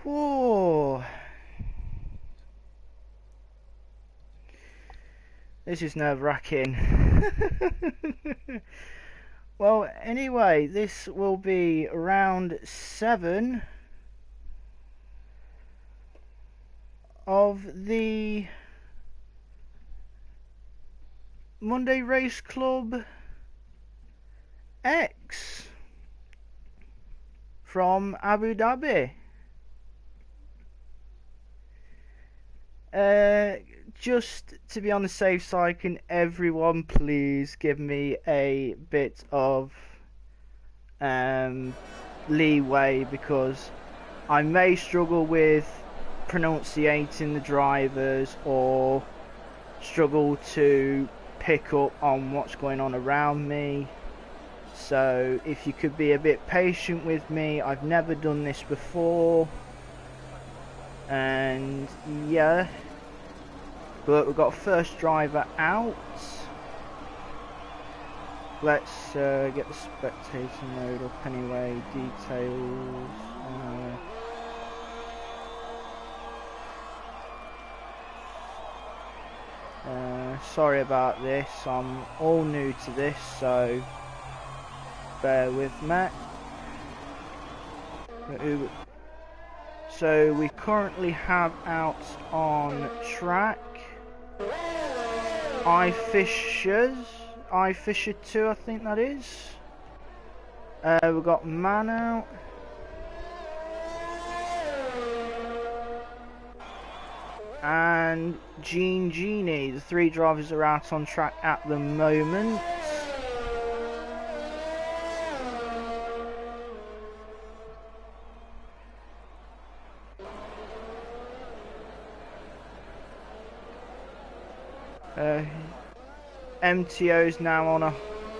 Whoa. This is nerve-wracking. Well, anyway, this will be round 7 of the Monday Race Club X from Abu Dhabi. Just to be on the safe side, can everyone please give me a bit of leeway, because I may struggle with pronunciating the drivers or struggle to pick up on what's going on around me. So if you could be a bit patient with me, I've never done this before, and yeah, but we've got first driver out. Let's get the spectator mode up anyway. Details. Sorry about this, I'm all new to this, so bear with me. So we currently have out on track iFisher 2, I think that is. We've got Man out. And Genie. The 3 drivers are out on track at the moment. MTO's now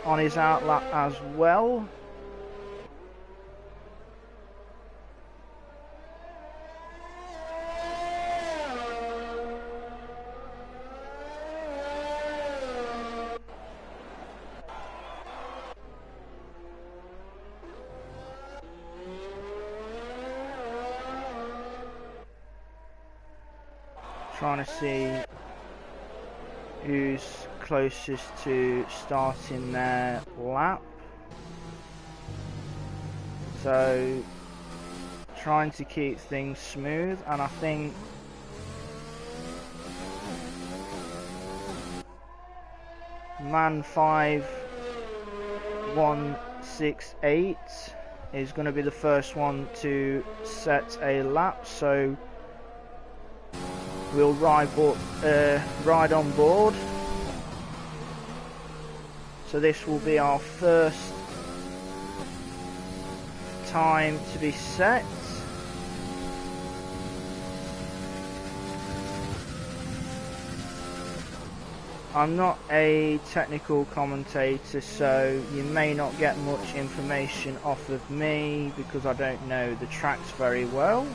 on his outlap as well. Trying to see who's closest to starting their lap. So trying to keep things smooth, and I think Man 5168 is going to be the first one to set a lap, so we'll ride on board. So this will be our first time to be set. I'm not a technical commentator, so you may not get much information off of me because I don't know the tracks very well.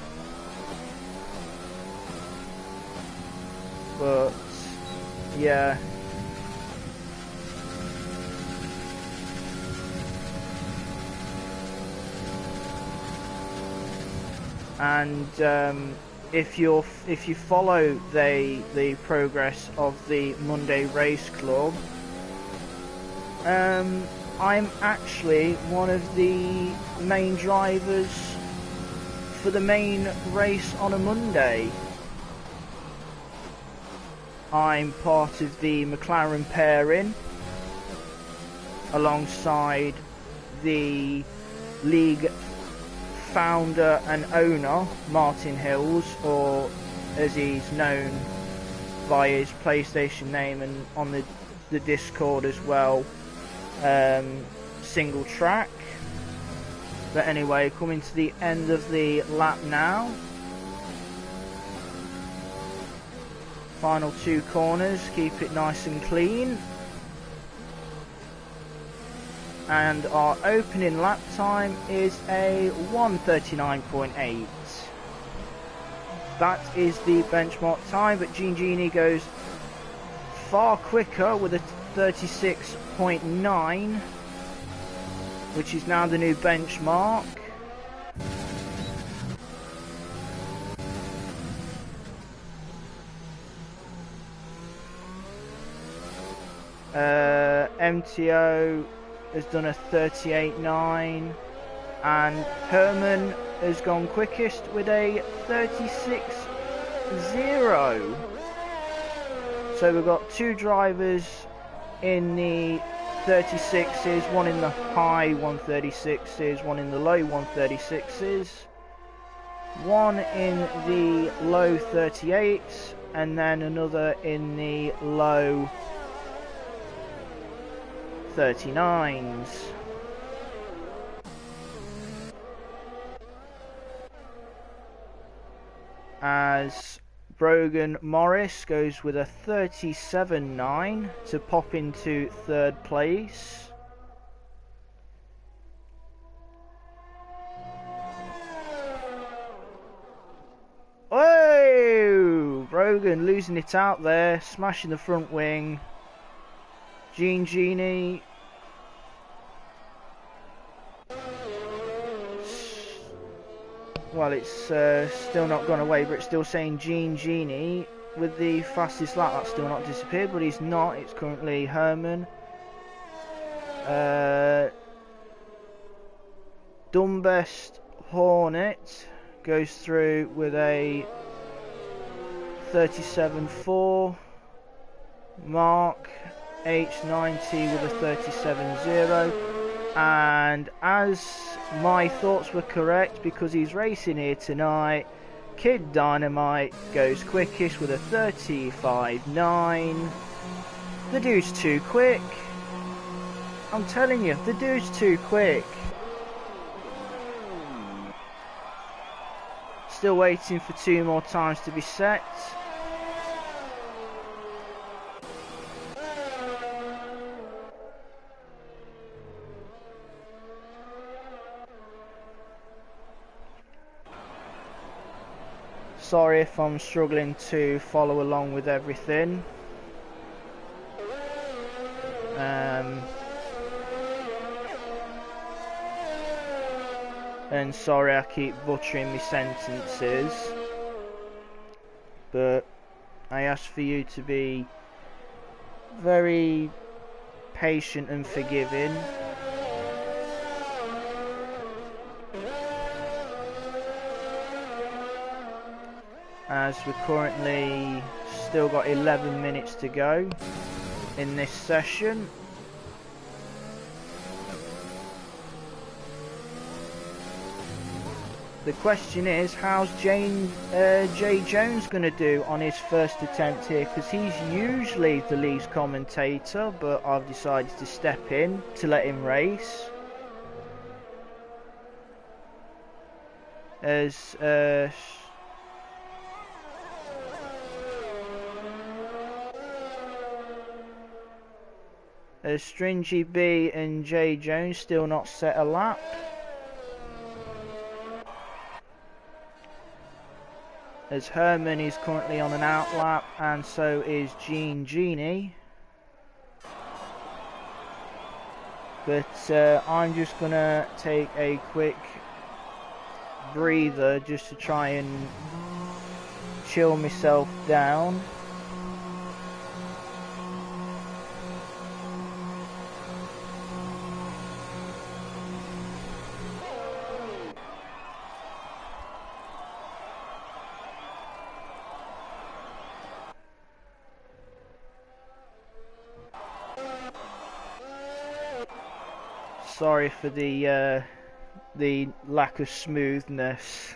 But yeah, and if you follow the progress of the Monday Race Club, I'm actually one of the main drivers for the main race on a Monday. I'm part of the McLaren pairing alongside the league founder and owner, Martin Hills, or as he's known by his PlayStation name and on the Discord as well, Single Track. But anyway, coming to the end of the lap now. Final 2 corners, keep it nice and clean. And our opening lap time is a 1:39.8. That is the benchmark time, but Genie goes far quicker with a 36.9, which is now the new benchmark. MTO has done a 38.9, and Herman has gone quickest with a 36.0. So we've got two drivers in the 36s, one in the high 136s, one in the low 136s, one in the low 38s, and then another in the low 39s. As Brogan Morris goes with a 37.9 to pop into third place. Oh! Brogan losing it out there, smashing the front wing. Genie. Well, it's still not gone away, but it's still saying Genie with the fastest lap. That's still not disappeared, but he's not. It's currently Herman. Dumbest Hornet goes through with a 37.4. Mark H90 with a 37.0. And as my thoughts were correct, because he's racing here tonight, Kid Dynamite goes quickest with a 35.9. The dude's too quick. I'm telling you, the dude's too quick. Still waiting for 2 more times to be set. Sorry if I'm struggling to follow along with everything. And sorry I keep butchering my sentences. But I ask for you to be very patient and forgiving. As we're currently still got 11 minutes to go in this session. The question is, how's Jay Jones going to do on his first attempt here? Because he's usually the lead commentator, but I've decided to step in to let him race. As Stringy B and Jay Jones still not set a lap. As Herman is currently on an out lap, and so is Genie. But I'm just gonna take a quick breather just to try and chill myself down. Sorry for the lack of smoothness.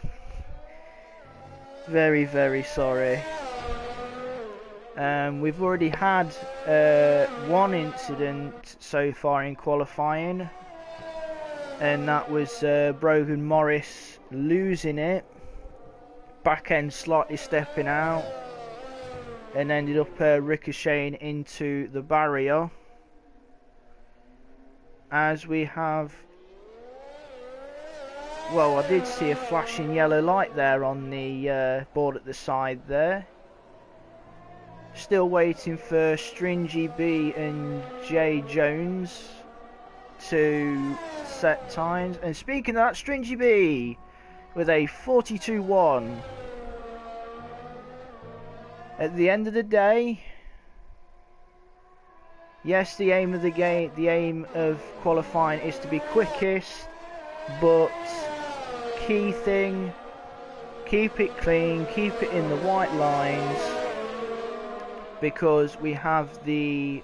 Very, very sorry. We've already had one incident so far in qualifying, and that was Brogan Morris losing it, back end slightly stepping out, and ended up ricocheting into the barrier. As we have, well, I did see a flashing yellow light there on the board at the side there. Still waiting for Stringy B and Jay Jones to set times. And speaking of that, Stringy B with a 42.1. At the end of the day, Yes, the aim of the game, the aim of qualifying is to be quickest, but key thing, keep it clean, keep it in the white lines, because we have the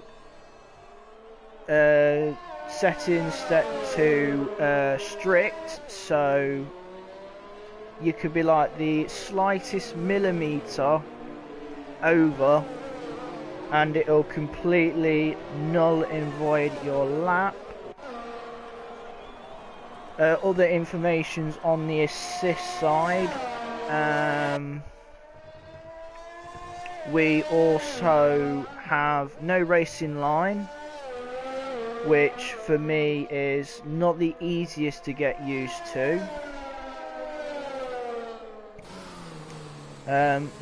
settings set to strict, so you could be like the slightest millimetre over and it'll completely null and void your lap. Other information's on the assist side. We also have no racing line, which for me is not the easiest to get used to.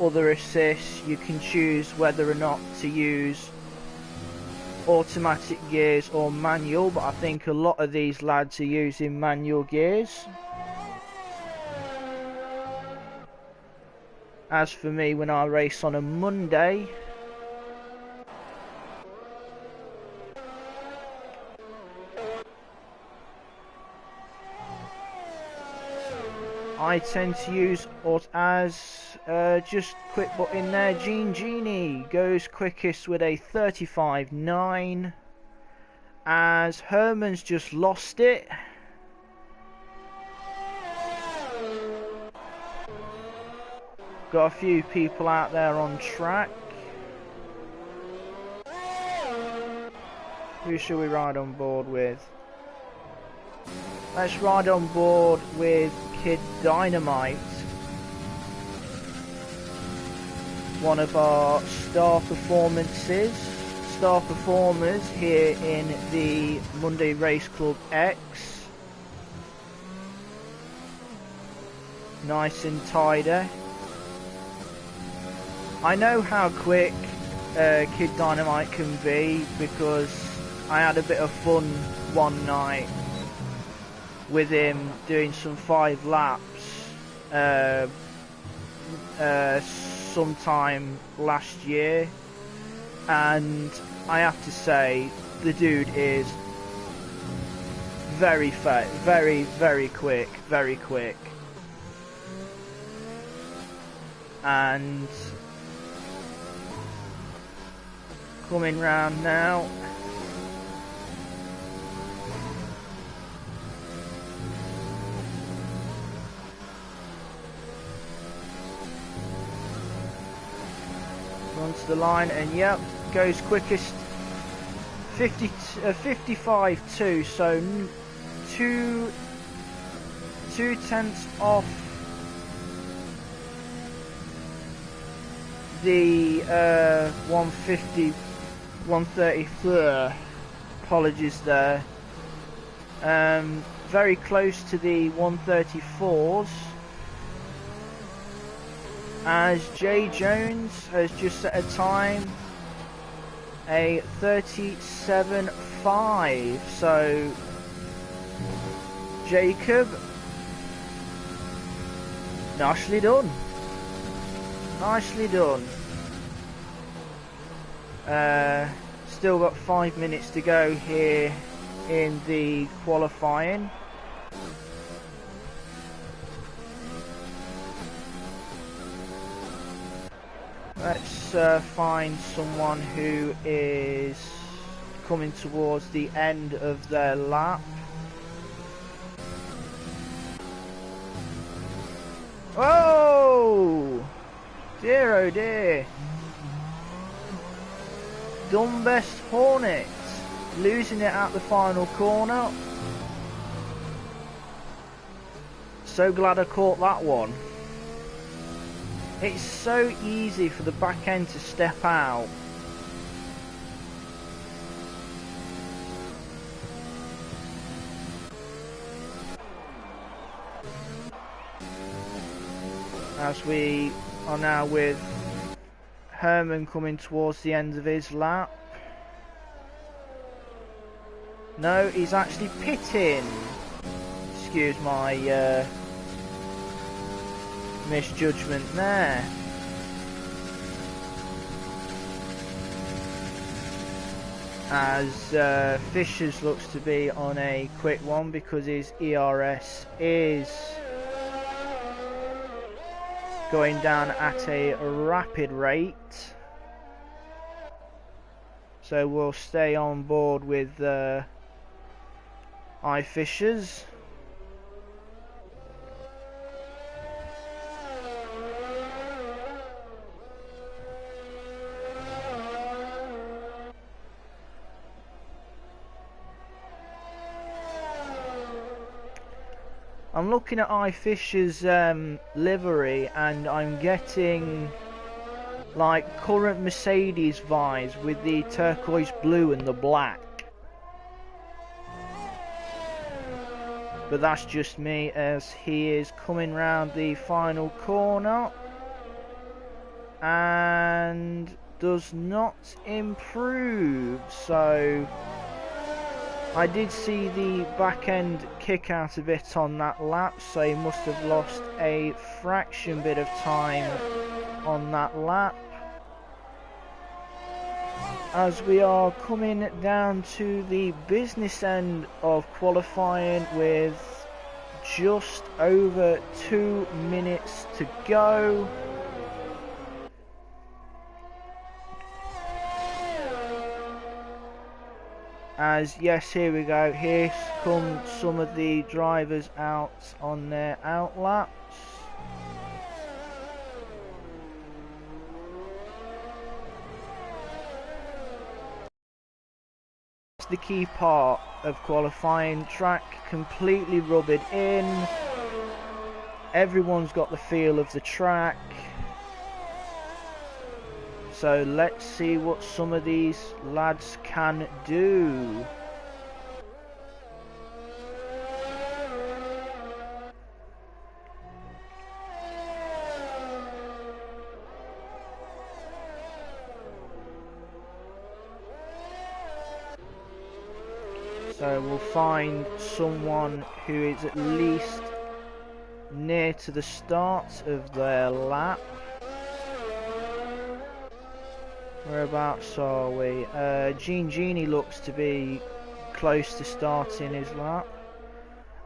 Other assists, you can choose whether or not to use automatic gears or manual, but I think a lot of these lads are using manual gears. As for me, when I race on a Monday, I tend to use just quick button there. Genie goes quickest with a 35.9, as Herman's just lost it. Got a few people out there on track. Who should we ride on board with? Let's ride on board with Kid Dynamite, one of our star performers here in the Monday Race Club X. Nice and tidy. I know how quick Kid Dynamite can be because I had a bit of fun one night with him doing some 5 laps sometime last year, and I have to say the dude is very quick, and coming round now. Onto the line, and yep, goes quickest 55.2, so 2 tenths off the 150, 130. Apologies there. Very close to the 134s. As Jay Jones has just set a time, a 37.5. So Jacob, nicely done. Nicely done. Still got 5 minutes to go here in the qualifying. Let's find someone who is coming towards the end of their lap. Oh dear, oh dear. Dumbest Hornet losing it at the final corner. So glad I caught that one. It's so easy for the back end to step out. As we are now with Herman coming towards the end of his lap. No, he's actually pitting. Excuse my misjudgment there. as Fishers looks to be on a quick one because his ERS is going down at a rapid rate. So we'll stay on board with Fishers. I'm looking at Fisher's livery and I'm getting like current Mercedes vibes with the turquoise blue and the black. But that's just me, as he is coming round the final corner and does not improve. So I did see the back end kick out a bit on that lap, so he must have lost a fraction bit of time on that lap. As we are coming down to the business end of qualifying with just over 2 minutes to go. As yes, here we go, here come some of the drivers out on their out laps. It's the key part of qualifying, track completely rubbered in, everyone's got the feel of the track. So let's see what some of these lads can do. So we'll find someone who is at least near to the start of their lap. Whereabouts are we? Genie looks to be close to starting his lap.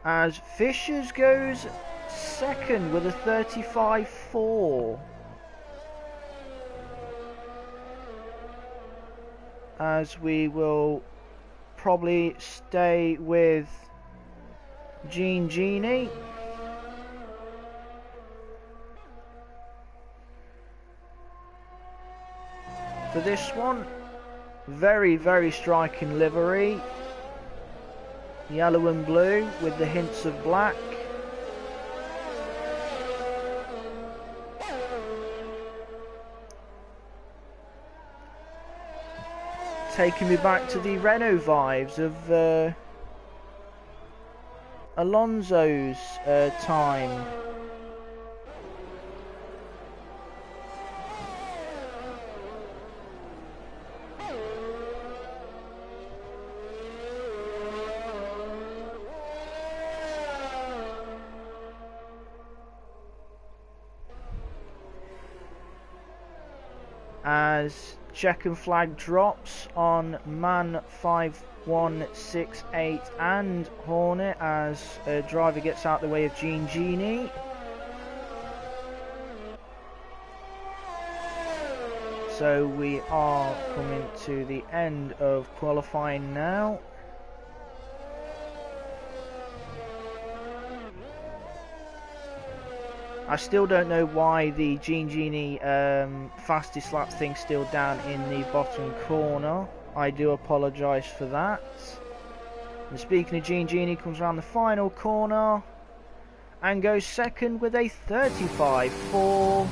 As Fishers goes second with a 35.4. As we will probably stay with Genie. For this one, very, very striking livery. Yellow and blue with the hints of black. Taking me back to the Renault vibes of Alonso's time. As check and flag drops on man 5168 and Hornet as a driver gets out the way of Genie. So we are coming to the end of qualifying now. I still don't know why the Genie fastest lap thing's still down in the bottom corner. I do apologise for that. And speaking of Genie, comes around the final corner and goes second with a 35.4.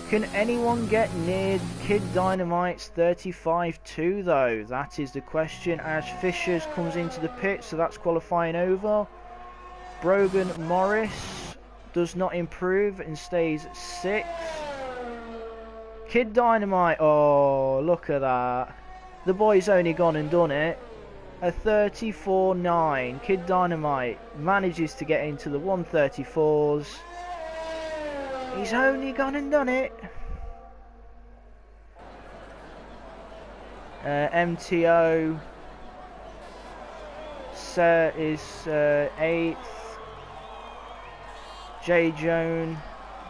Can anyone get near Kid Dynamite's 35.2 though? That is the question, as Fishers comes into the pit, so that's qualifying over. Brogan Morris does not improve and stays 6th. Kid Dynamite, oh look at that. The boy's only gone and done it. A 34.9. Kid Dynamite manages to get into the 134s. He's only gone and done it. MTO is 8th.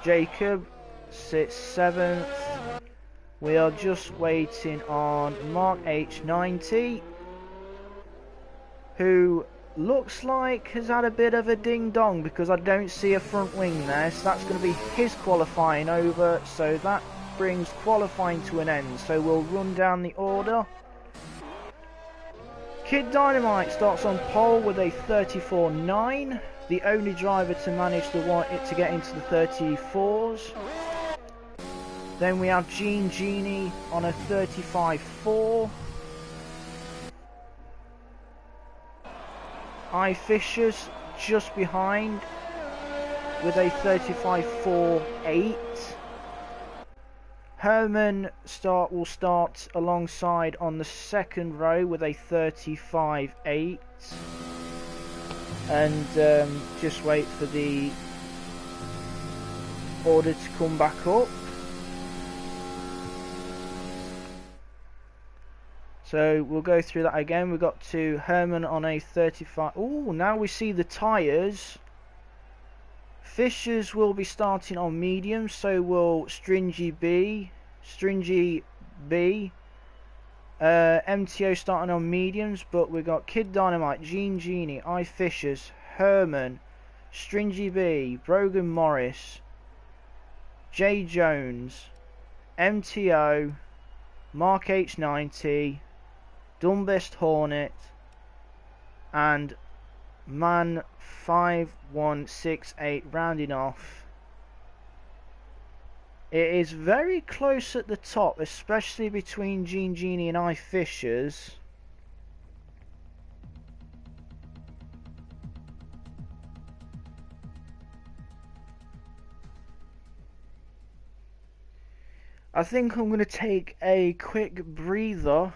Jacob sits 7th. We are just waiting on Mark H90, who looks like has had a bit of a ding dong because I don't see a front wing there, so that's going to be his qualifying over, so that brings qualifying to an end. So we'll run down the order. Kid Dynamite starts on pole with a 34.9, the only driver to manage to get into the 34s. Then we have Genie on a 35.4. Fishers just behind with a 35.48. Herman will start alongside on the second row with a 35.8. And just wait for the order to come back up. So we'll go through that again. We've got to Herman on a 35. Oh, now we see the tyres. Fishers will be starting on mediums, so will Stringy B. MTO starting on mediums, but we've got Kid Dynamite, Genie, Fishers, Herman, Stringy B, Brogan Morris, J Jones, MTO, Mark H90, Dumbest Hornet, and Man 5168 rounding off. It is very close at the top, especially between Genie and Fishers. I think I'm going to take a quick breather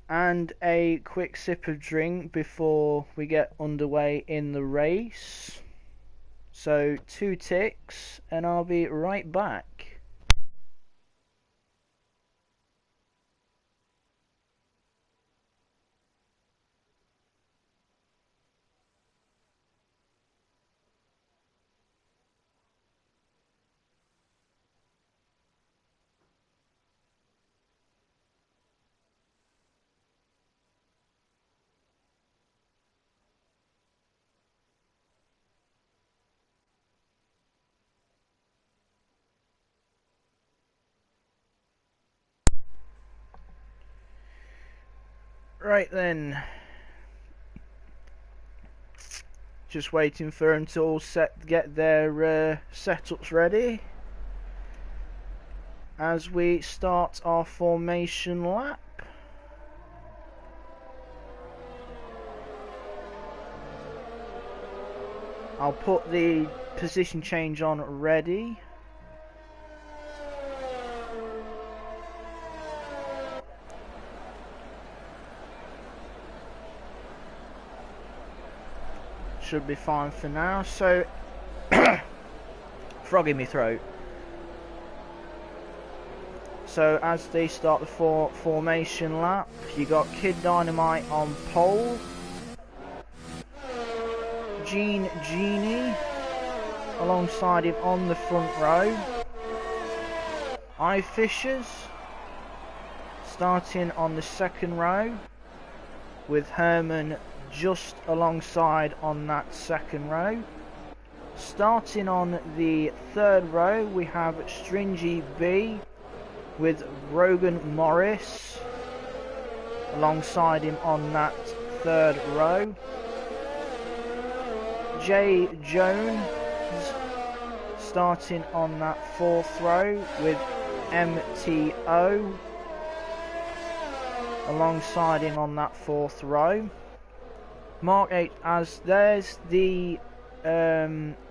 and a quick sip of drink before we get underway in the race. So 2 ticks and I'll be right back. Right then, just waiting for them to all get their setups ready as we start our formation lap. I'll put the position change on ready. Should be fine for now. So frog in my throat. So as they start the formation lap, you got Kid Dynamite on pole, Genie alongside him on the front row, Fishers starting on the second row with Herman just alongside on that second row. Starting on the third row we have Stringy B with Brogan Morris alongside him on that third row. J Jones starting on that fourth row with MTO alongside him on that fourth row. Mark 8, as there's the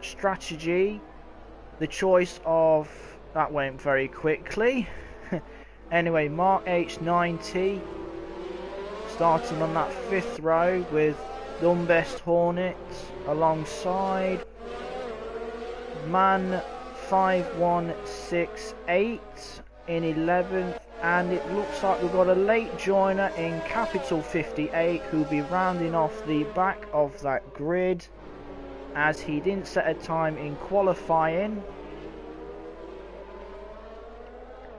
strategy, the choice of, that went very quickly. Anyway, Mark H90 starting on that fifth row with Dumbest Hornet alongside Man 5168 in 11th, and it looks like we've got a late joiner in Capital 58 who'll be rounding off the back of that grid, as he didn't set a time in qualifying.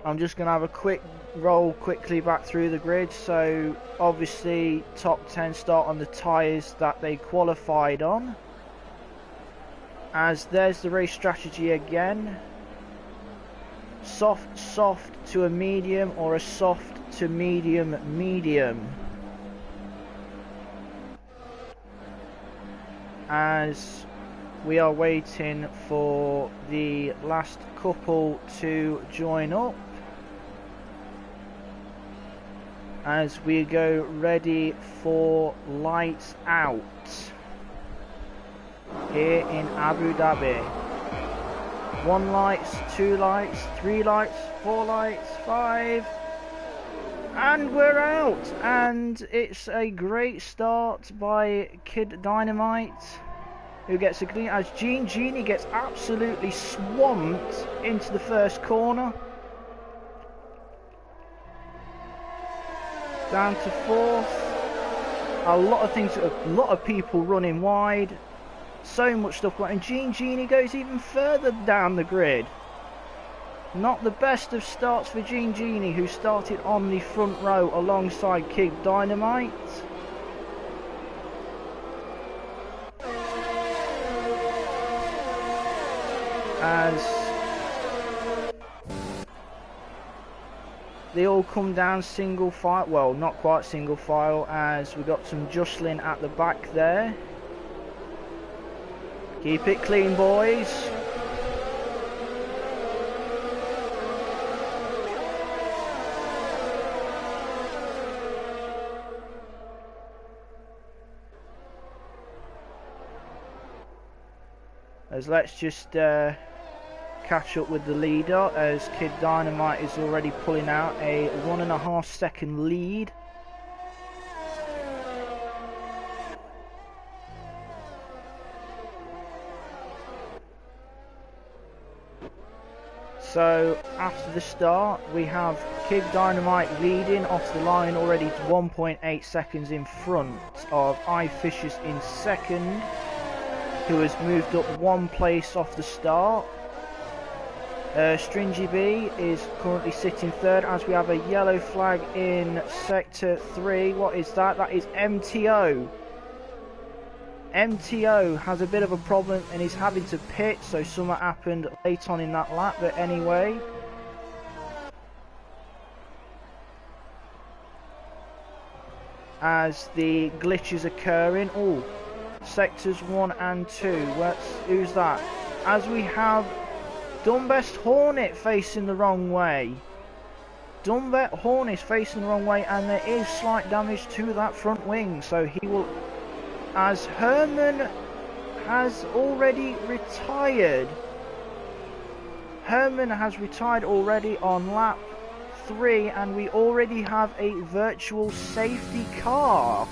I'm just going to have a quick roll quickly back through the grid. So obviously top 10 start on the tyres that they qualified on, as there's the race strategy again: soft to a medium, or a soft to medium, as we are waiting for the last couple to join up, as we go ready for lights out here in Abu Dhabi. 1 lights, 2 lights, 3 lights, 4 lights, 5, and we're out. And it's a great start by Kid Dynamite, who gets a clean, as Genie gets absolutely swamped into the first corner. Down to 4th. A lot of people running wide. So much stuff going, and Genie goes even further down the grid. Not the best of starts for Genie, who started on the front row alongside Kid Dynamite. As they all come down single file, well, not quite single file, as we got some jostling at the back there. Keep it clean, boys. As let's just catch up with the leader, as Kid Dynamite is already pulling out a 1.5 second lead. So after the start, we have Kid Dynamite leading off the line already, 1.8 seconds in front of iFishers in second, who has moved up 1 place off the start. Stringy B is currently sitting third, as we have a yellow flag in sector 3. What is that? That is MTO. MTO has a bit of a problem and is having to pit, so something happened late on in that lap, but anyway. As the glitch is occurring, oh, sectors 1 and 2, who's that? As we have Dumbest Hornet facing the wrong way. Dumbest Hornet is facing the wrong way, and there is slight damage to that front wing, so he will, as Herman has already retired. Herman has retired already on lap 3, and we already have a virtual safety car.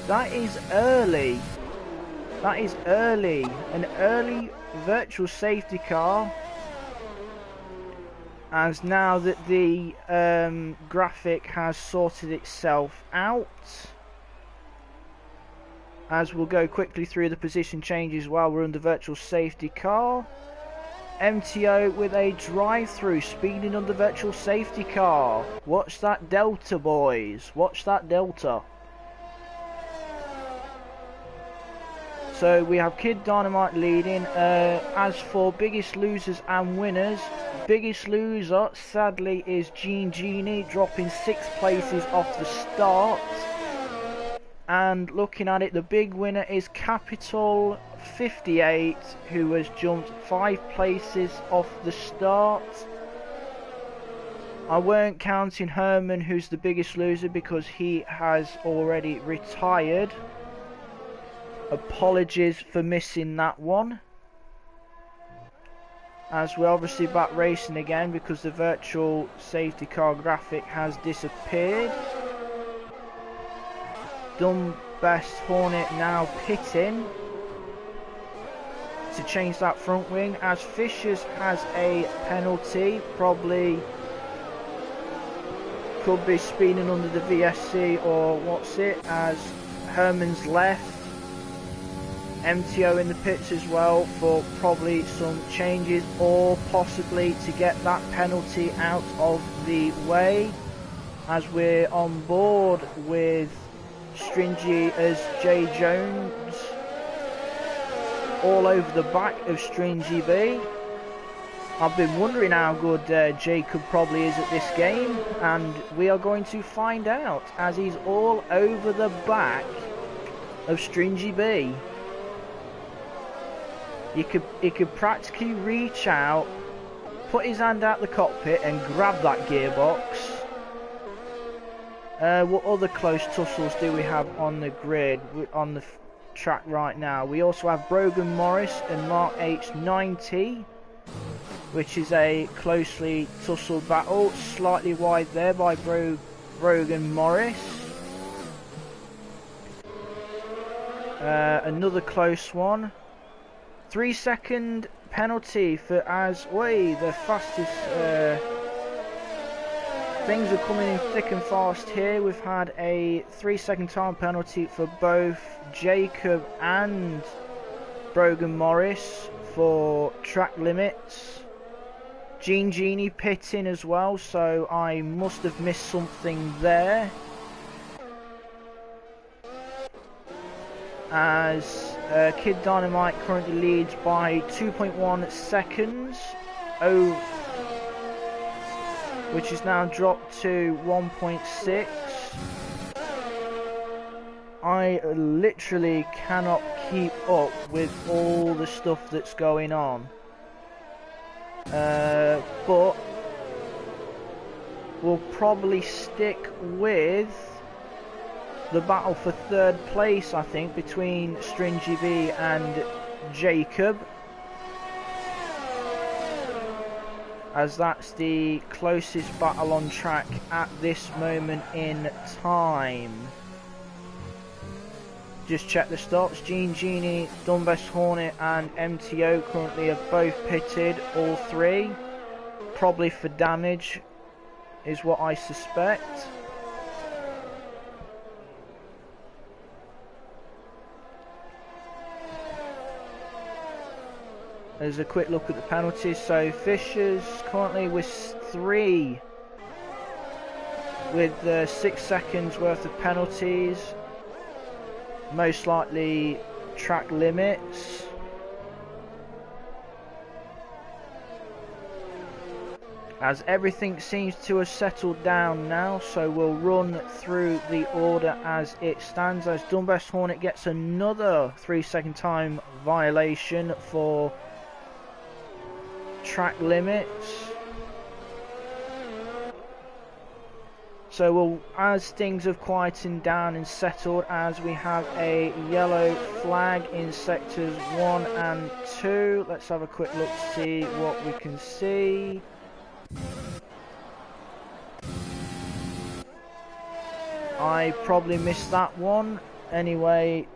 That is early. That is early. An early virtual safety car. As now that the graphic has sorted itself out. As we'll go quickly through the position changes while we're under virtual safety car. MTO with a drive-through, speeding under virtual safety car. Watch that Delta, boys. Watch that Delta. So we have Kid Dynamite leading. As for biggest losers and winners, biggest loser sadly is Genie, dropping 6 places off the start. And looking at it, the big winner is Capital 58, who has jumped 5 places off the start. I weren't counting Herman, who's the biggest loser, because he has already retired. Apologies for missing that one. As we're obviously back racing again, because the virtual safety car graphic has disappeared. Best Hornet now pitting to change that front wing, as Fishers has a penalty, probably could be speeding under the VSC or what's it, as Herman's left. MTO in the pits as well for probably some changes, or possibly to get that penalty out of the way, as we're on board with Stringy as J Jones all over the back of Stringy B. I've been wondering how good Jacob probably is at this game, and we are going to find out as he's all over the back of Stringy B. He could practically reach out, put his hand out the cockpit and grab that gearbox. What other close tussles do we have on the grid, on the track right now? We also have Brogan Morris and Mark H90, which is a closely tussled battle. Slightly wide there by Brogan Morris. Another close one. 3-second penalty for the fastest. Things are coming in thick and fast here. We've had a 3-second time penalty for both Jacob and Brogan Morris for track limits. Genie pitting as well, so I must have missed something there. As Kid Dynamite currently leads by 2.1 seconds, which is now dropped to 1.6. I literally cannot keep up with all the stuff that's going on. But we'll probably stick with the battle for third place, I think, between Stringy B and Jacob, as that's the closest battle on track at this moment in time. Just check the stops. Genie, Dunbest Hornet and MTO currently have both pitted, all three. Probably for damage is what I suspect. There's a quick look at the penalties. So Fisher's currently with 3, with 6 seconds worth of penalties. Most likely track limits. As everything seems to have settled down now, so we'll run through the order as it stands, as Dunbest Hornet gets another 3-second time violation for track limits. So we'll, as things have quietened down and settled, as we have a yellow flag in sectors 1 and 2. Let's have a quick look to see what we can see. I probably missed that one. Anyway,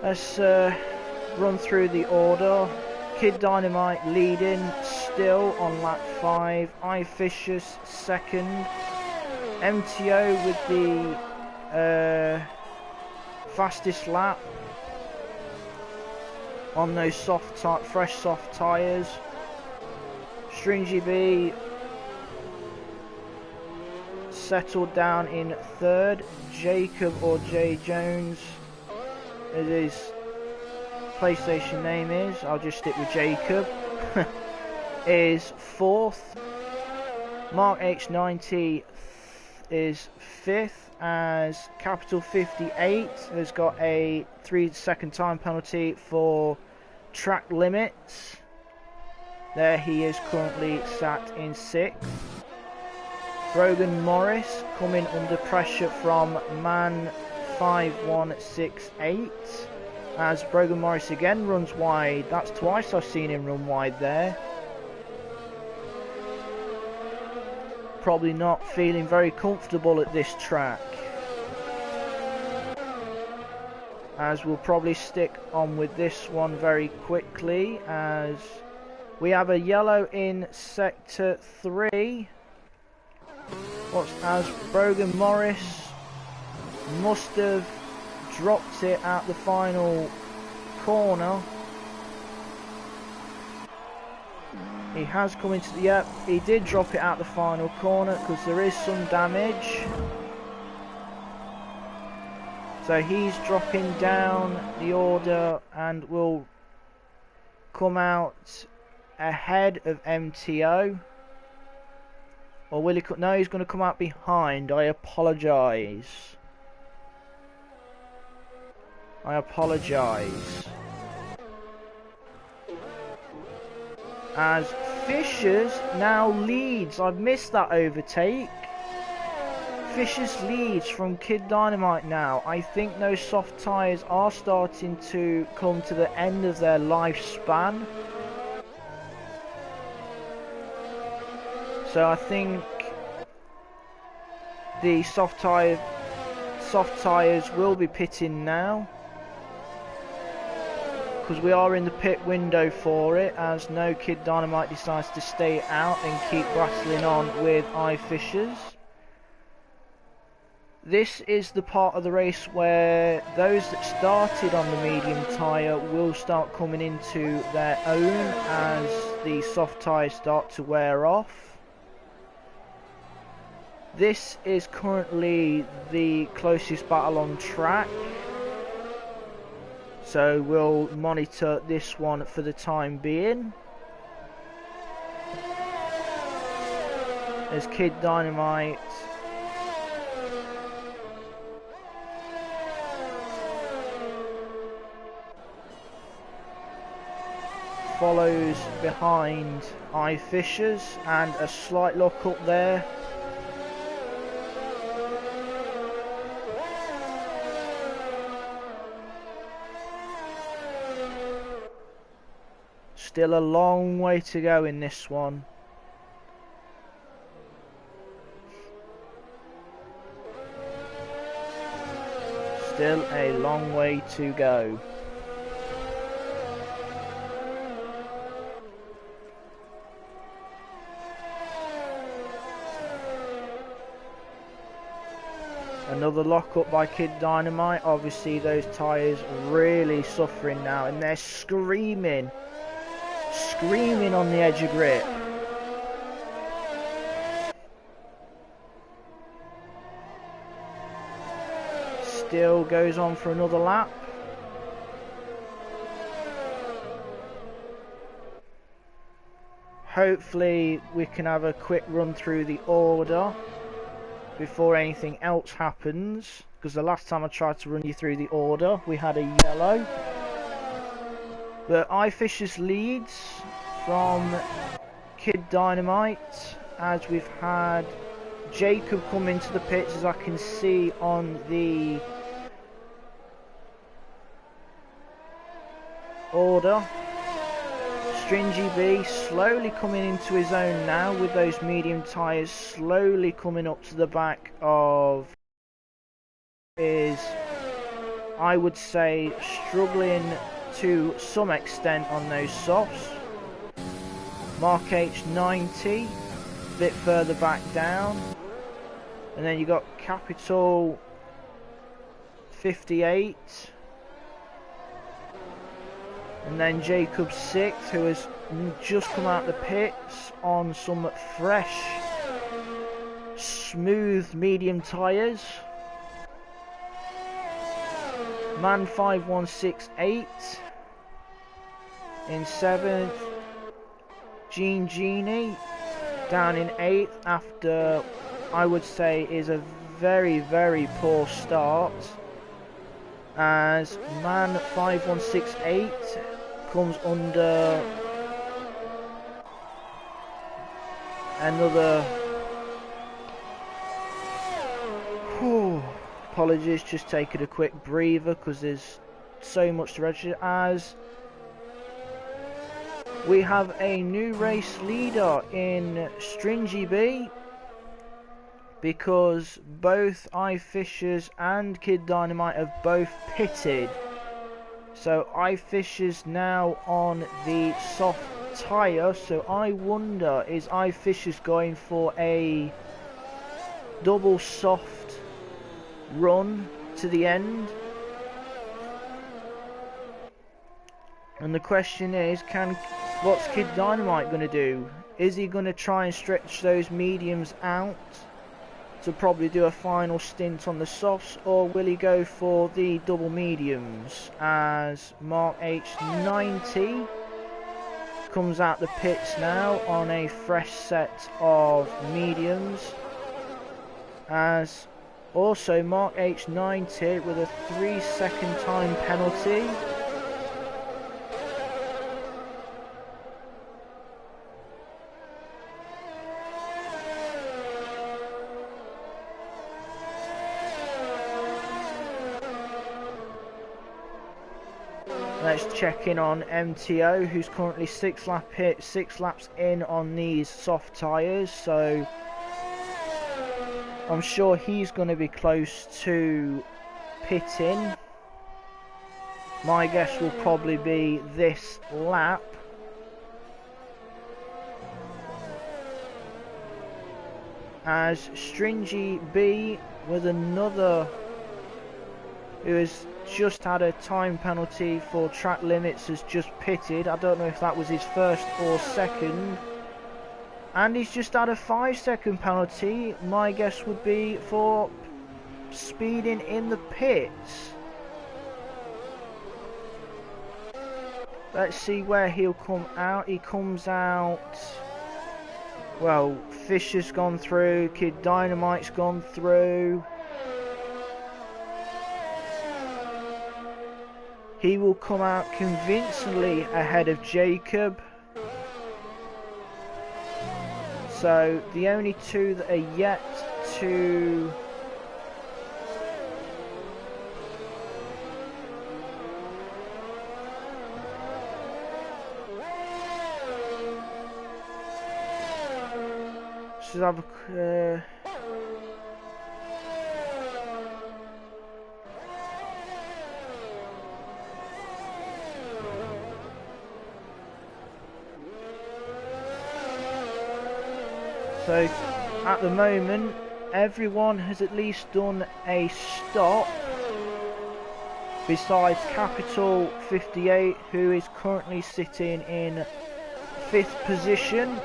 let's run through the order. Kid Dynamite leading still on lap 5. Fisher's second. MTO with the fastest lap on those fresh soft tyres. Stringy B settled down in third. Jacob, or J Jones as his PlayStation name is, I'll just stick with Jacob, is fourth. Mark H90 is 5th, as Capital 58 has got a 3-second time penalty for track limits. There he is currently sat in 6th. Brogan Morris coming under pressure from man 5168, as Brogan Morris again runs wide. That's twice I've seen him run wide there. Probably not feeling very comfortable at this track, as we'll probably stick on with this one very quickly, as we have a yellow in sector 3. What's as Brogan Morris must have dropped it at the final corner. He has come into the, yep, he did drop it at the final corner because there is some damage. So he's dropping down the order and will come out ahead of MTO. Or will he? No, he's going to come out behind. I apologise. I apologise. As Fishers now leads. I've missed that overtake. Fishers leads from Kid Dynamite now. I think those soft tyres are starting to come to the end of their lifespan. So I think the soft tyres will be pitting now, because we are in the pit window for it, as no Kid Dynamite decides to stay out and keep battling on with iFishers. This is the part of the race where those that started on the medium tyre will start coming into their own as the soft tyres start to wear off. This is currently the closest battle on track, so we'll monitor this one for the time being. As Kid Dynamite follows behind iFishers, and a slight lock up there. Still a long way to go in this one. Still a long way to go. Another lock up by Kid Dynamite. Obviously those tyres really suffering now, and they're screaming on the edge of grip. Still goes on for another lap. Hopefully we can have a quick run through the order before anything else happens, because the last time I tried to run you through the order we had a yellow. But iFishers leads from Kid Dynamite, as we've had Jacob come into the pits, as I can see on the order. Stringy B slowly coming into his own now, with those medium tyres slowly coming up to the back of, is, I would say, struggling to some extent on those softs. Mark H 90, a bit further back down, and then you got Capital 58, and then Jacob 6, who has just come out the pits on some fresh, smooth medium tyres. Man 5168 in 7th. Genie down in 8th after, I would say, is a very, very poor start, as Man 5168 comes under another, apologies, just taking a quick breather because there's so much to register, as we have a new race leader in Stringy B, because both iFishers and Kid Dynamite have both pitted. So iFishers now on the soft tyre, so I wonder, is iFishers going for a double soft run to the end. And the question is, what's Kid Dynamite going to do? Is he going to try and stretch those mediums out to probably do a final stint on the softs, or will he go for the double mediums as Mark H90 comes out the pits now on a fresh set of mediums, as also Mark H90 with a 3-second time penalty. Let's check in on MTO, who's currently 6 laps in on these soft tyres, so I'm sure he's going to be close to pitting. My guess will probably be this lap. As Stringy B with another, who has just had a time penalty for track limits, has just pitted. I don't know if that was his first or second. And he's just had a 5-second penalty. My guess would be for speeding in the pits. Let's see where he'll come out. He comes out... Well, Fisher's gone through. Kid Dynamite's gone through. He will come out convincingly ahead of Jacob. So the only two that are yet to should have a so at the moment everyone has at least done a stop besides Capital 58, who is currently sitting in 5th position,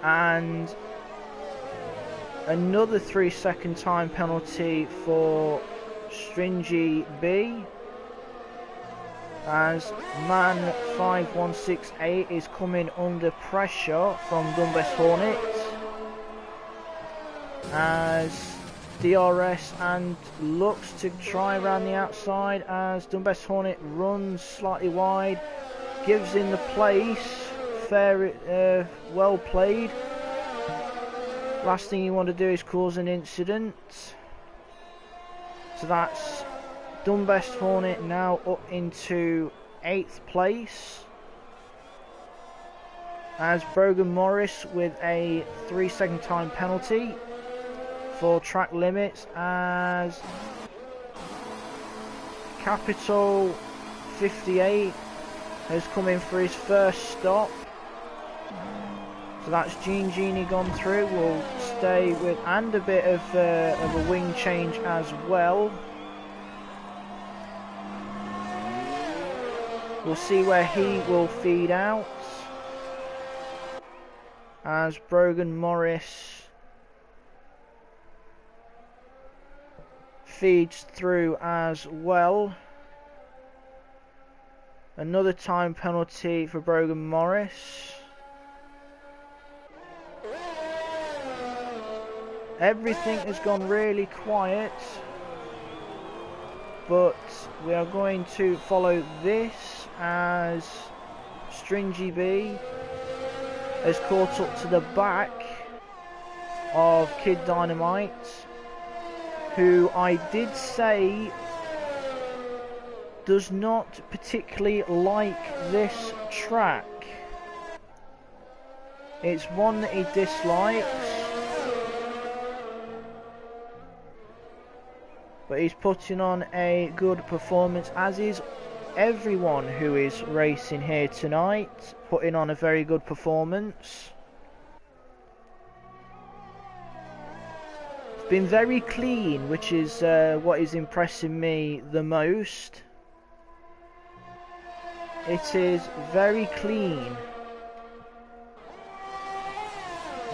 and another 3-second time penalty for Stringy B, as man 5168 is coming under pressure from Dunbest Hornet, as DRS and looks to try around the outside, as Dunbest Hornet runs slightly wide, gives in the place. Fair, well played. Last thing you want to do is cause an incident. So that's Dunbest Hornet now up into 8th place, as Brogan Morris with a 3-second time penalty for track limits, as Capital 58 has come in for his first stop. So that's Genie gone through, will stay with, and a bit of a wing change as well. We'll see where he will feed out, as Brogan Morris feeds through as well. Another time penalty for Brogan Morris. Everything has gone really quiet, but we are going to follow this, as Stringy B has caught up to the back of Kid Dynamite, who I did say does not particularly like this track. It's one that he dislikes, but he's putting on a good performance, as is everyone who is racing here tonight, putting on a very good performance. been very clean, which is what is impressing me the most. It is very clean.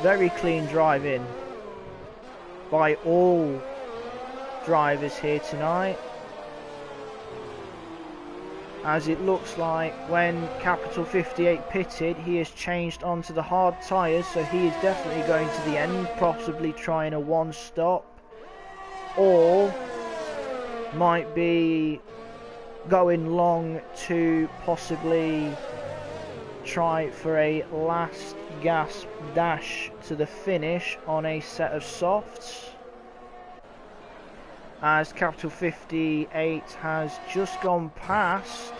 Very clean driving by all drivers here tonight. As it looks like when Capital 58 pitted, he has changed onto the hard tyres, so he is definitely going to the end, possibly trying a one stop, or might be going long to possibly try for a last gasp dash to the finish on a set of softs, as Capital 58 has just gone past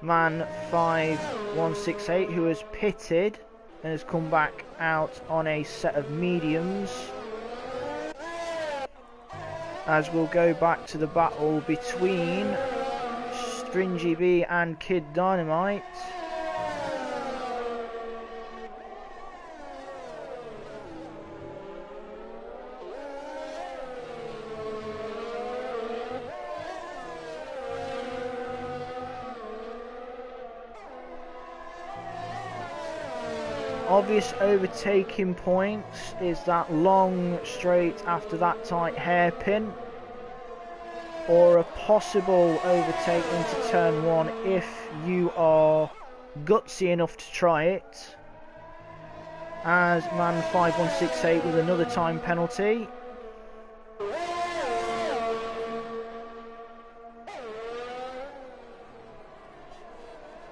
man 5168, who has pitted and has come back out on a set of mediums. As we'll go back to the battle between Stringy B and Kid Dynamite. Obvious overtaking points is that long straight after that tight hairpin, or a possible overtake into turn one if you are gutsy enough to try it, as man 5168 with another time penalty.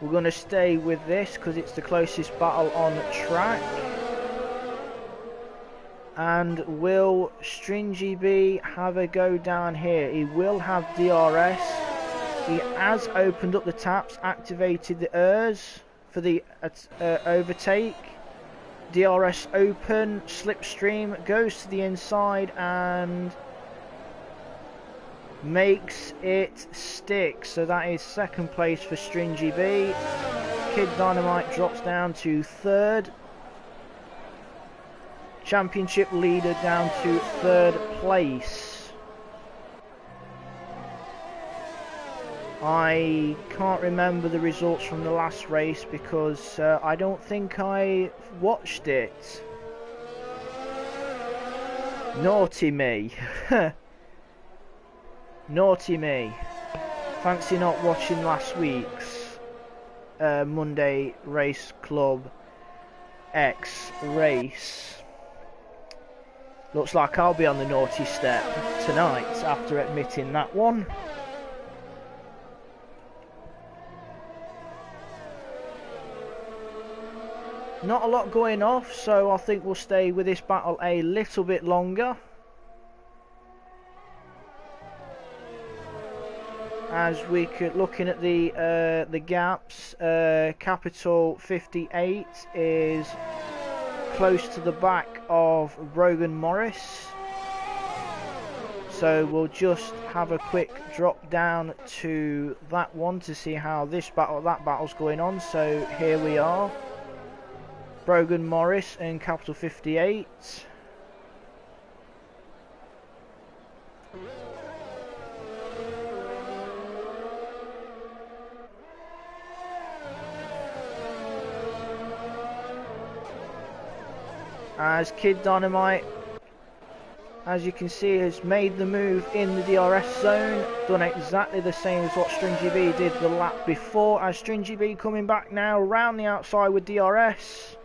We're going to stay with this because it's the closest battle on track. And will Stringy B have a go down here? He will have DRS. He has opened up the taps, activated the ERS for the overtake. DRS open, slipstream, goes to the inside and makes it stick. So that is second place for Stringy B. Kid Dynamite drops down to third. Championship leader down to third place. I can't remember the results from the last race because I don't think I watched it. Naughty me. Naughty me. Fancy not watching last week's Monday Race Club X race. Looks like I'll be on the naughty step tonight after admitting that one. Not a lot going off, so I think we'll stay with this battle a little bit longer. As we could, looking at the gaps, Capital 58 is close to the back of Brogan Morris, so we'll just have a quick drop down to that one to see how that battle's going on. So here we are, Brogan Morris and Capital 58. As Kid Dynamite, as you can see, has made the move in the DRS zone, done exactly the same as what Stringy B did the lap before, as Stringy B coming back now round the outside with DRS.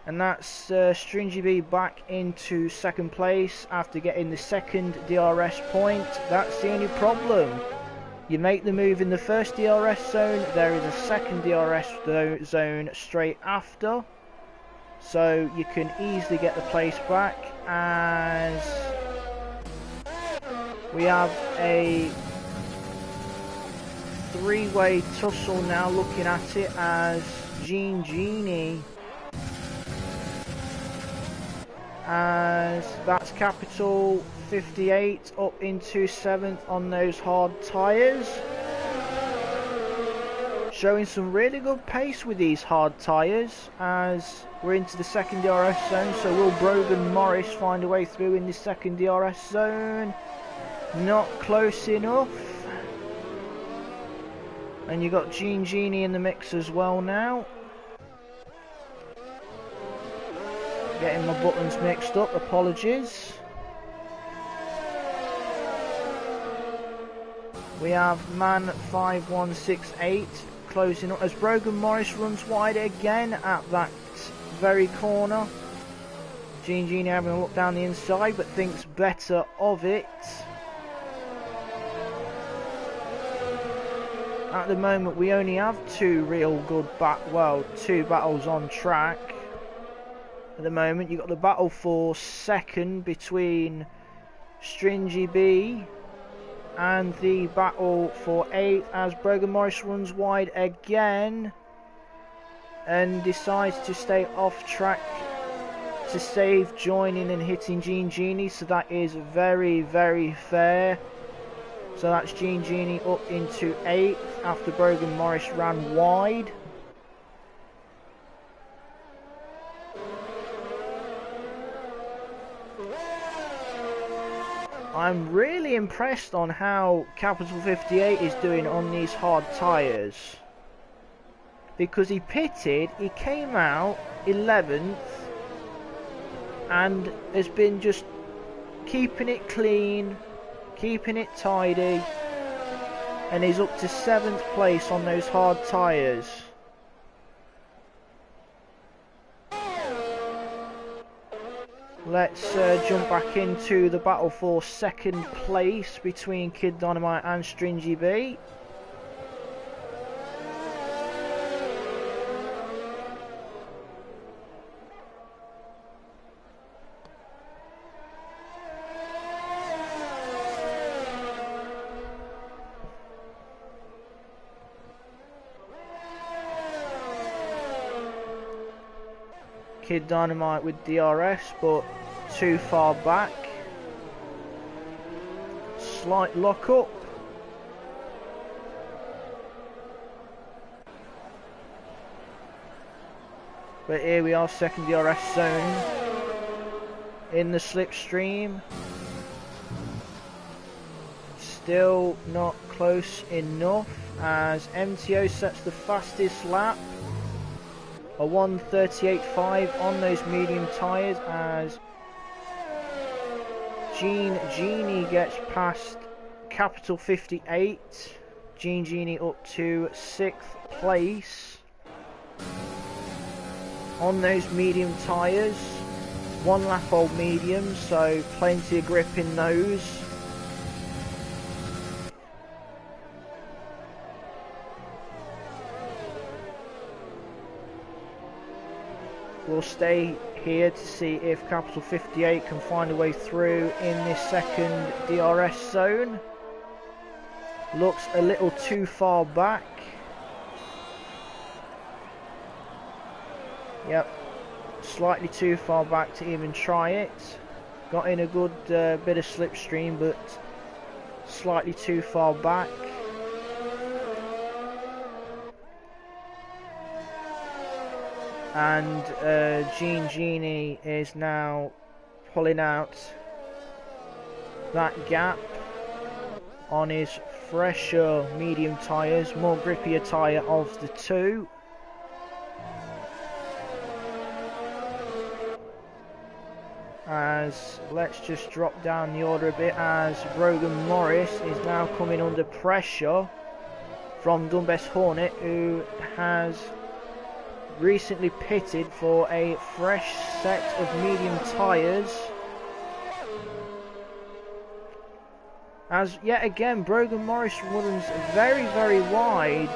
And that's Stringy B back into second place after getting the second DRS point. That's the only problem. You make the move in the first DRS zone, there is a second DRS zone straight after, so you can easily get the place back. As we have a three-way tussle now, looking at it, as Genie, as that's Capital 58 up into 7th on those hard tyres. showing some really good pace with these hard tyres as we're into the second DRS zone. So will Brogan Morris find a way through in the second DRS zone? Not close enough. And you got Gene Genie in the mix as well now. Getting my buttons mixed up, apologies. We have man 5168 closing up as Brogan Morris runs wide again at that very corner. Gene Genie having a look down the inside but thinks better of it. At the moment we only have two real good two battles on track. At the moment you've got the battle for second between Stringy B and the battle for 8th as Brogan Morris runs wide again and decides to stay off track to save joining and hitting Gene Genie, so that is very, very fair. So that's Gene Genie up into 8th after Brogan Morris ran wide. I'm really impressed on how Capital 58 is doing on these hard tyres, because he pitted, he came out 11th and has been just keeping it clean, keeping it tidy, and he's up to 7th place on those hard tyres. Let's jump back into the battle for second place between Kid Dynamite and Stringy B. Kid Dynamite with DRS, but too far back. Slight lock up. But here we are, second DRS zone in the slipstream. Still not close enough as MTO sets the fastest lap. A 1:38.5 on those medium tyres as Gene Genie gets past Capital 58. Gene Genie up to 6th place on those medium tyres. 1 lap old mediums, so plenty of grip in those. We'll stay here to see if Capital 58 can find a way through in this second DRS zone. Looks a little too far back. Yep, slightly too far back to even try it. Got in a good bit of slipstream, but slightly too far back. And Gene Genie is now pulling out that gap on his fresher medium tyres, more grippier tyre of the two. As let's just drop down the order a bit, as Brogan Morris is now coming under pressure from Dunbest Hornet, who has recently pitted for a fresh set of medium tyres. As yet again Brogan Morris runs very, very wide.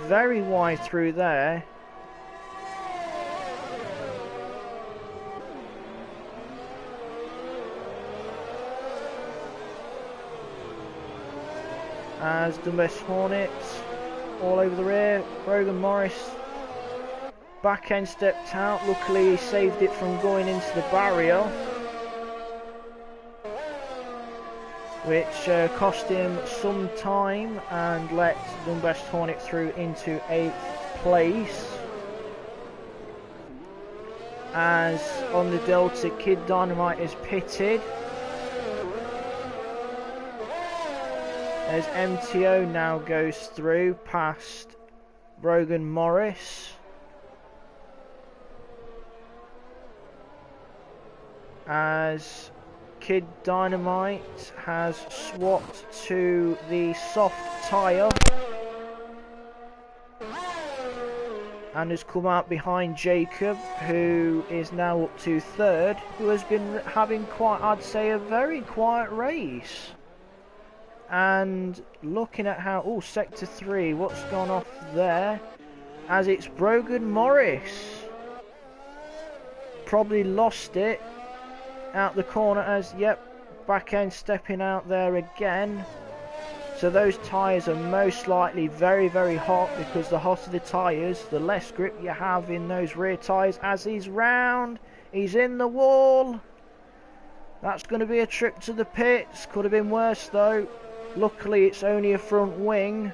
Very wide through there. As Dunbest Hornets all over the rear. Brogan Morris back end stepped out. Luckily he saved it from going into the barrier. which cost him some time and let Lumbest Hornet through into 8th place. As on the Delta, Kid Dynamite is pitted. As MTO now goes through past Brogan Morris. As Kid Dynamite has swapped to the soft tyre and has come out behind Jacob, who is now up to 3rd, who has been having quite, I'd say, a very quiet race. And looking at how, oh, sector 3, what's gone off there? As it's Brogan Morris, probably lost it out the corner as, yep, back end stepping out there again. So those tyres are most likely very, very hot, because the hotter the tyres, the less grip you have in those rear tyres. As he's round, he's in the wall. That's going to be a trip to the pits. Could have been worse though. Luckily it's only a front wing.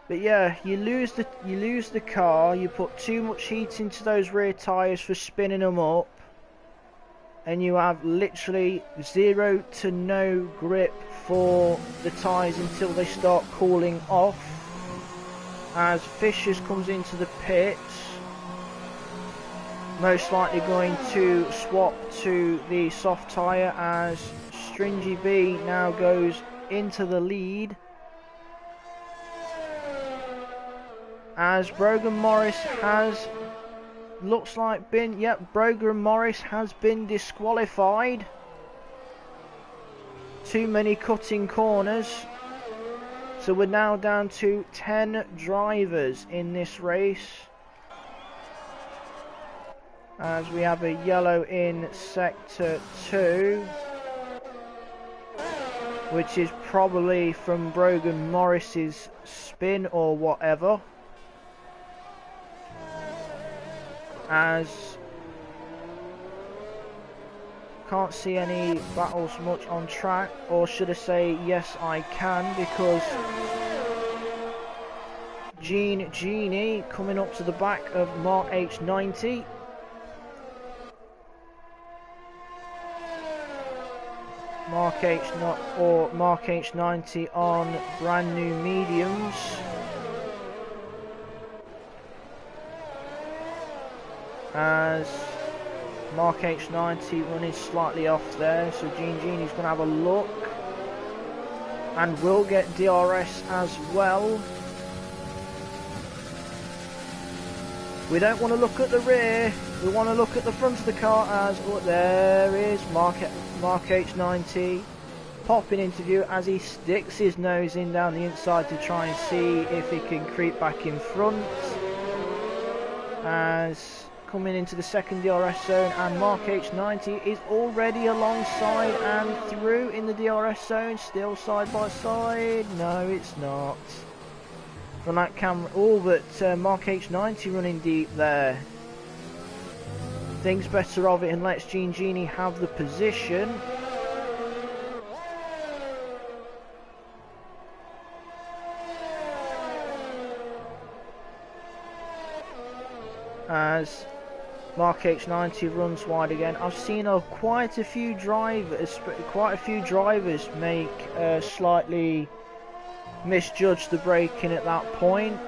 But yeah, you lose the car, you put too much heat into those rear tyres for spinning them up, and you have literally 0 to no grip for the tyres until they start cooling off. As Fishers comes into the pits, most likely going to swap to the soft tyre, as Stringy B now goes into the lead. As Brogan Morris has, looks like been, yep, Brogan Morris has been disqualified. Too many cutting corners. So we're now down to 10 drivers in this race. As we have a yellow in sector 2, which is probably from Brogan Morris's spin or whatever. As can't see any battles much on track, or should I say yes I can, because Genie coming up to the back of Mark H90. Mark H90 on brand new mediums. As Mark H90 running slightly off there, so Genie's going to have a look and will get DRS as well. We don't want to look at the rear, we want to look at the front of the car. As oh, there is Mark H90 popping into view as he sticks his nose in down the inside to try and see if he can creep back in front. As coming into the second DRS zone, and Mark H90 is already alongside and through in the DRS zone, still side by side. No, it's not. From that camera, oh, but Mark H90 running deep there. Thinks better of it and lets Genie have the position. As Mark H90 runs wide again. I've seen quite a few drivers make slightly misjudge the braking at that point.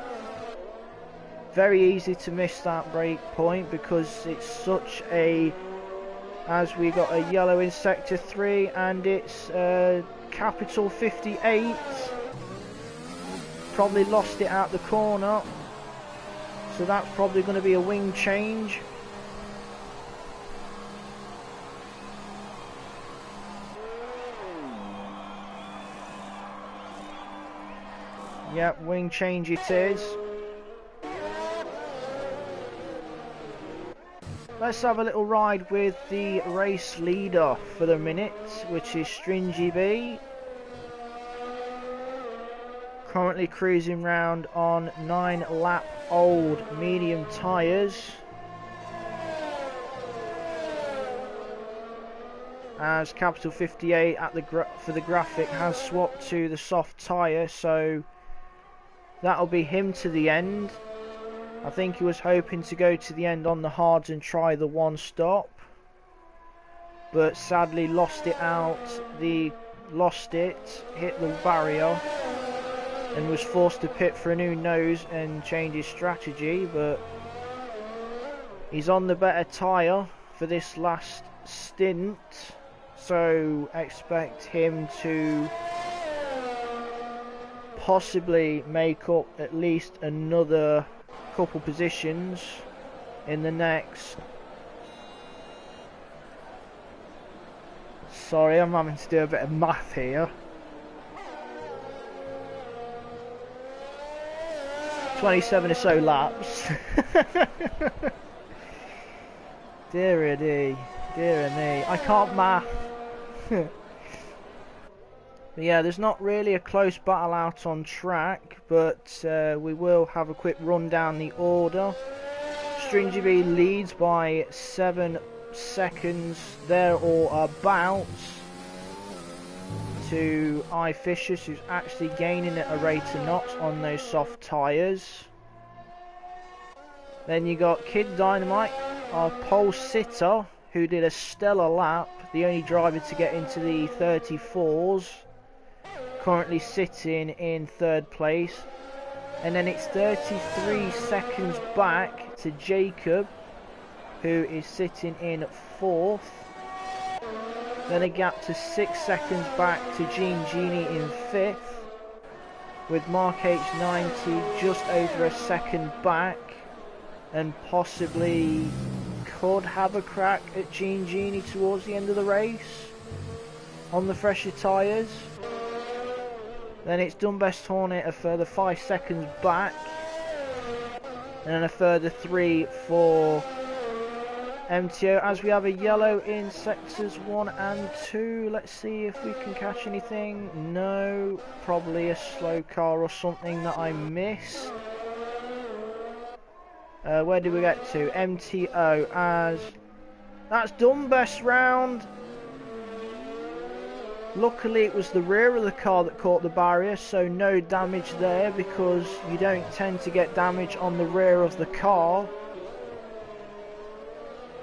Very easy to miss that brake point because it's such a, as we got a yellow in sector 3 and it's capital 58. Probably lost it out the corner, so that's probably going to be a wing change. Yep, wing change it is. Let's have a little ride with the race leader for the minute, which is Stringy B. Currently cruising round on 9-lap old medium tyres. as Capital 58 at the for the graphic has swapped to the soft tyre, so that'll be him to the end. I think he was hoping to go to the end on the hards and try the one stop, but sadly lost it, hit the barrier, and was forced to pit for a new nose and change his strategy. But he's on the better tyre for this last stint, so expect him to possibly make up at least another couple positions in the next. Sorry, I'm having to do a bit of math here. 27 or so laps. Dear me, I can't math. But yeah, there's not really a close battle out on track, but we will have a quick run down the order. Stringy B leads by 7 seconds there or about to I Fishers, who's actually gaining at a rate of knots on those soft tyres. Then you got Kid Dynamite, our pole sitter, who did a stellar lap, the only driver to get into the 34s, currently sitting in 3rd place. And then it's 33 seconds back to Jacob, who is sitting in 4th. Then a gap to 6 seconds back to Genie in 5th, with Mark H90 just over a second back, and possibly could have a crack at Genie towards the end of the race on the fresher tyres. Then it's Dunbest Hornet a further 5 seconds back, and then a further 3 for MTO, as we have a yellow in sectors 1 and 2. Let's see if we can catch anything. No, probably a slow car or something that I missed. Where did we get to? MTO, as that's Dunbest round. Luckily it was the rear of the car that caught the barrier, so no damage there, because you don't tend to get damage on the rear of the car.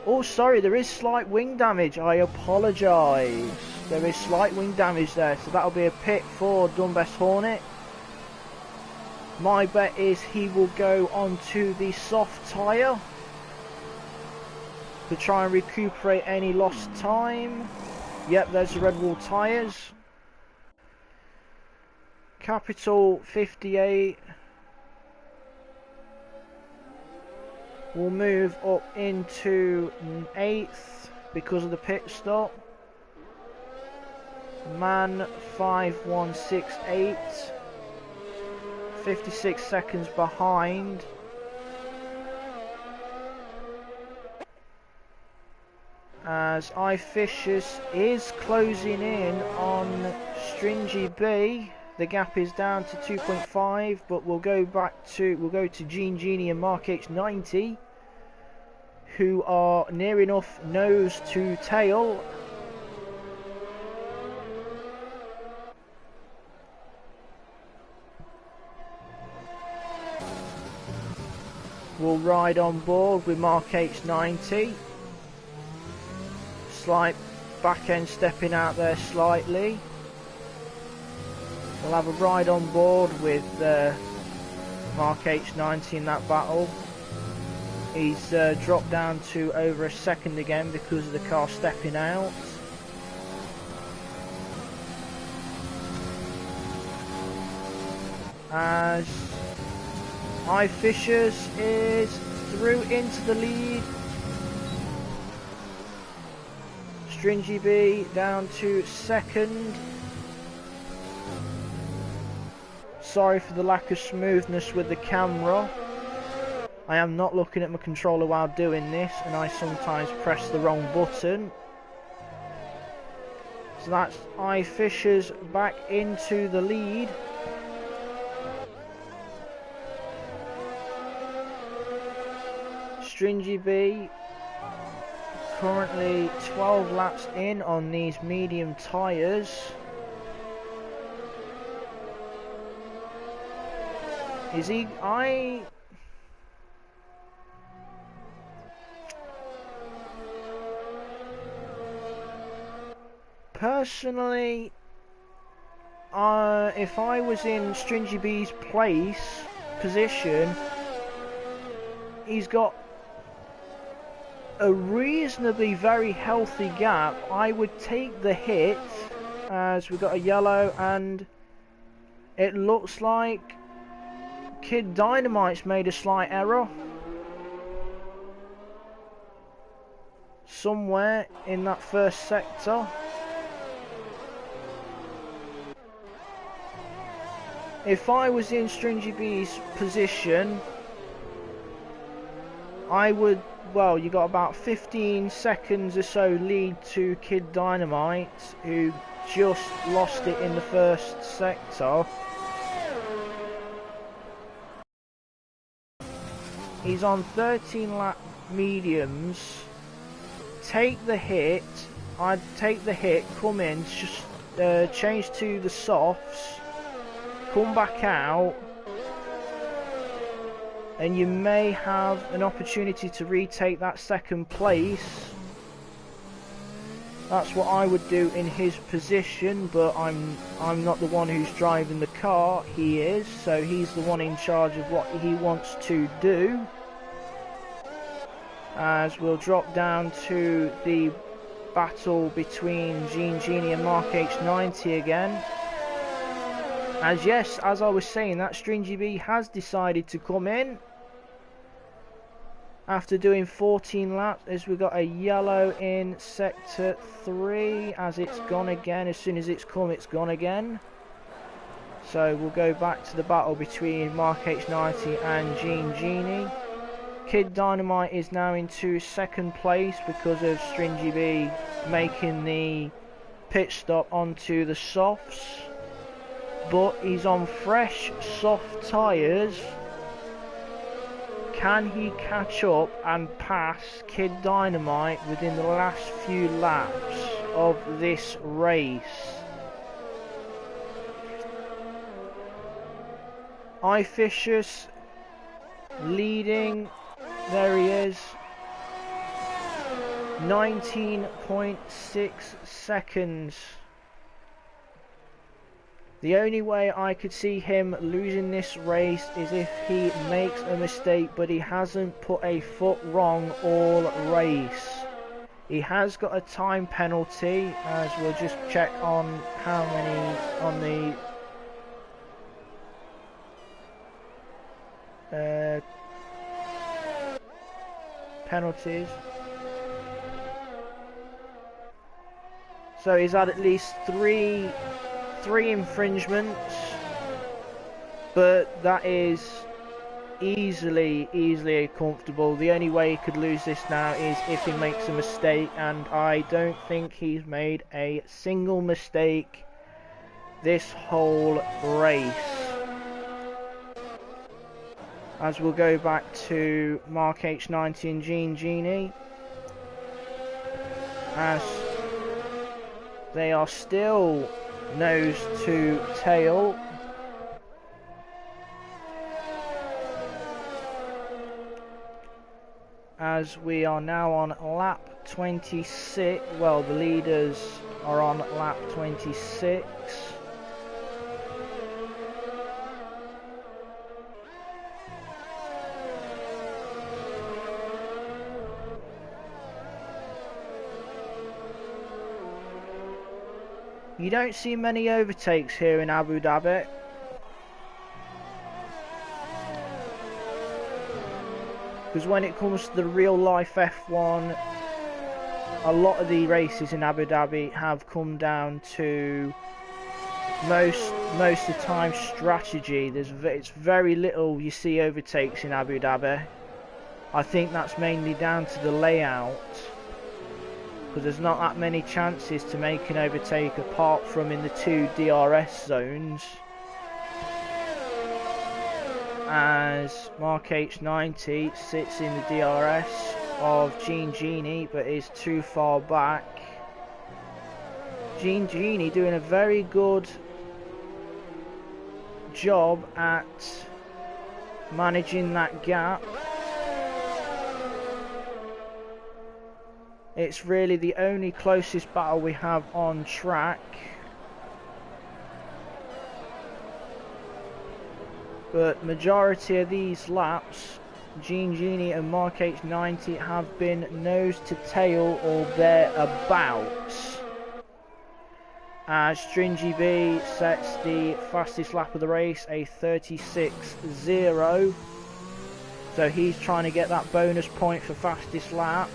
Oh, sorry, there is slight wing damage. I apologise. There is slight wing damage there, so that'll be a pit for Dunbest Hornet. My bet is he will go onto the soft tyre to try and recuperate any lost time. Yep, there's the Red Wall tyres. Capital 58 will move up into 8th because of the pit stop. Man 5168, 56 seconds behind. As I Fishers is closing in on Stringy B. The gap is down to 2.5, but we'll go to Genie and Mark H90, who are near enough nose to tail. We'll ride on board with Mark H90. Slight back end stepping out there slightly. We'll have a ride on board with Mark H90 in that battle. He's dropped down to over a second again because of the car stepping out. As I Fishers is through into the lead. Stringy B down to second. Sorry for the lack of smoothness with the camera. I am not looking at my controller while doing this, and I sometimes press the wrong button. So that's I Fishers back into the lead. Stringy B currently 12 laps in on these medium tyres. Is he... Personally, if I was in Stringy B's position, he's got a reasonably very healthy gap. I would take the hit, as we got a yellow, and it looks like Kid Dynamite's made a slight error somewhere in that first sector. If I was in Stringy B's position, I would, well, you got about 15 seconds or so lead to Kid Dynamite, who just lost it in the first sector. He's on 13 lap mediums. Take the hit. I'd take the hit, come in, just change to the softs, come back out, and you may have an opportunity to retake that second place. That's what I would do in his position, but I'm not the one who's driving the car. He is, so he's the one in charge of what he wants to do. As we'll drop down to the battle between Gene Genie and Mark H90 again. As yes, as I was saying, that Stringy B has decided to come in after doing 14 laps, as we got a yellow in sector 3, as it's gone again. As soon as it's come, it's gone again. So we'll go back to the battle between Mark H90 and Gene Genie. Kid Dynamite is now into second place because of Stringy B making the pit stop onto the softs. But he's on fresh soft tyres. Can he catch up and pass Kid Dynamite within the last few laps of this race? iFisher's leading. There he is. 19.6 seconds. The only way I could see him losing this race is if he makes a mistake, but he hasn't put a foot wrong all race. He has got a time penalty, as we'll just check on how many on the penalties. So he's had at least three infringements, but that is easily comfortable. The only way he could lose this now is if he makes a mistake, and I don't think he's made a single mistake this whole race. As we'll go back to Mark H90 and Gene Genie, as they are still nose to tail. As we are now on lap 26, well, the leaders are on lap 26. You don't see many overtakes here in Abu Dhabi. Because when it comes to the real life F1, a lot of the races in Abu Dhabi have come down to most of the time strategy. It's very little you see overtakes in Abu Dhabi. I think that's mainly down to the layout, because there's not that many chances to make an overtake apart from in the two DRS zones. As Mark H90 sits in the DRS, of Gene Genie, but is too far back. Gene Genie doing a very good job at managing that gap. It's really the only closest battle we have on track. But majority of these laps, Gene Genie and Mark H90 have been nose to tail or thereabouts. As Stringy B sets the fastest lap of the race, a 36.0. So he's trying to get that bonus point for fastest lap.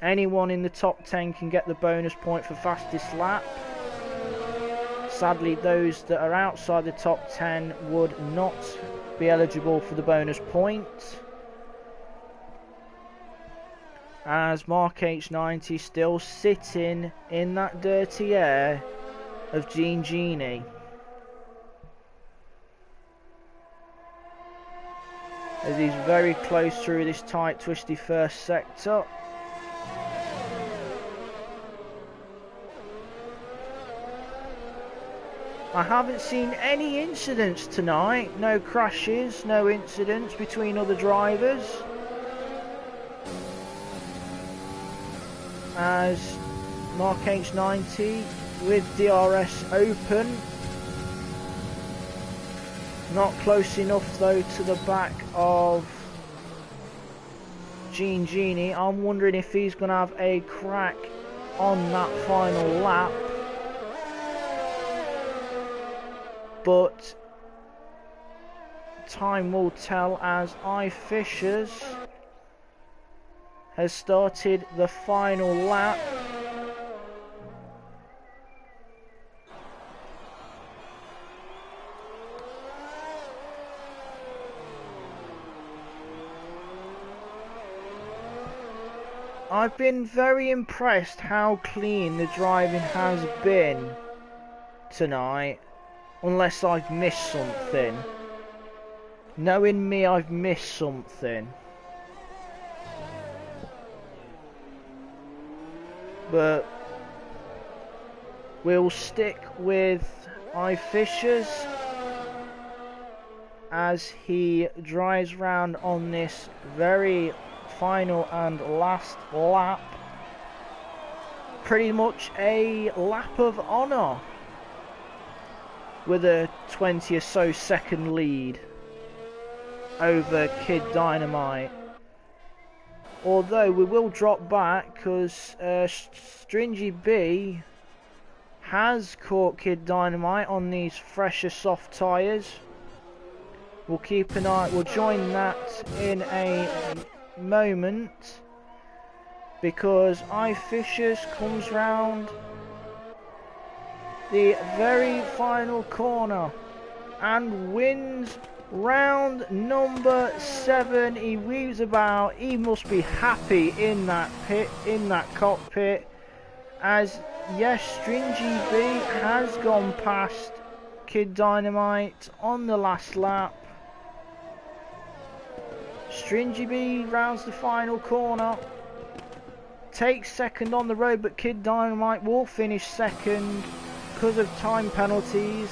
Anyone in the top 10 can get the bonus point for fastest lap. Sadly, those that are outside the top 10 would not be eligible for the bonus point. As Mark H90 still sitting in that dirty air of Gene Genie. As he's very close through this tight, twisty first sector. I haven't seen any incidents tonight, no crashes, no incidents between other drivers. As Mark H90 with DRS open. Not close enough though to the back of Gene Genie. I'm wondering if he's going to have a crack on that final lap. But time will tell as iFishers has started the final lap. I've been very impressed how clean the driving has been tonight. Unless I've missed something. Knowing me, I've missed something. But we'll stick with iFishers as he drives round on this very final and last lap. Pretty much a lap of honour. With a 20 or so second lead over Kid Dynamite. Although we will drop back because Stringy B has caught Kid Dynamite on these fresher soft tyres. We'll keep an eye, we'll join that in a moment because iFishers comes round the very final corner and wins round number 7. He weaves about. He must be happy in that pit, in that cockpit, as yes, Stringy B has gone past Kid Dynamite on the last lap. Stringy B rounds the final corner, takes second on the road, but Kid Dynamite will finish second because of time penalties.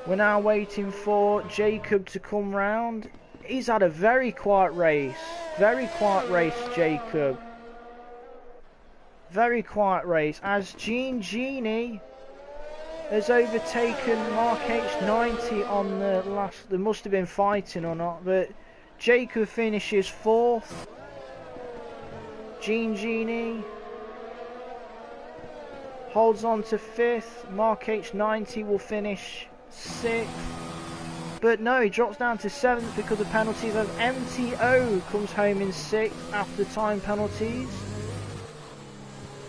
We're now waiting for Jacob to come round. He's had a very quiet race, Jacob. Very quiet race as Gene Genie has overtaken Mark H90 on the last. There must have been fighting or not, but Jacob finishes 4th. Gene Genie holds on to 5th. Mark H90 will finish 6th. But no, he drops down to 7th because of penalties as MTO comes home in 6th after time penalties.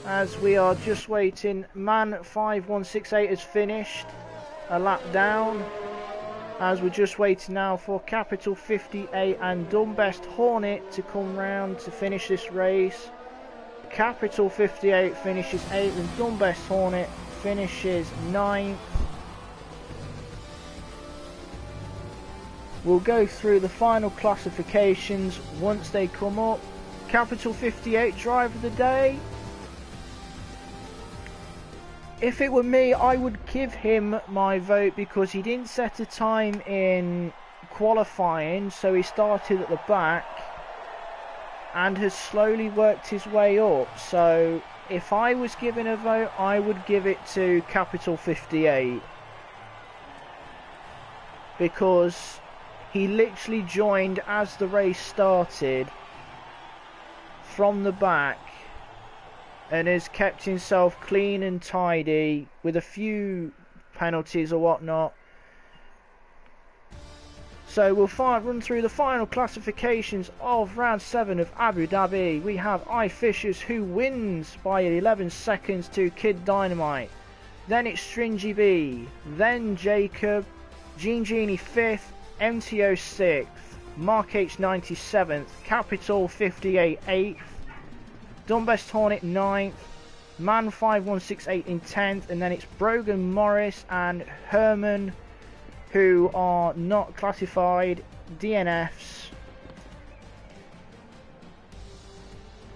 As we are just waiting, Man 5168 has finished a lap down. As we're just waiting now for Capital 58 and Dumbest Hornet to come round to finish this race. Capital 58 finishes 8th and Dumbest Hornet finishes 9th. We'll go through the final classifications once they come up. Capital 58 driver of the day. If it were me, I would give him my vote because he didn't set a time in qualifying, so he started at the back and has slowly worked his way up. So if I was given a vote, I would give it to Capital 58 because he literally joined as the race started from the back and has kept himself clean and tidy with a few penalties or whatnot. So we'll run through the final classifications of round 7 of Abu Dhabi. We have iFishers, who wins by 11 seconds to Kid Dynamite. Then it's Stringy B, then Jacob, Gene Genie 5th, MTO 6th, Mark H 97th, Capital 58 8th, Dumbest Hornet 9th, Man 5168 in 10th, and then it's Brogan Morris and Herman, who are not classified, DNFs.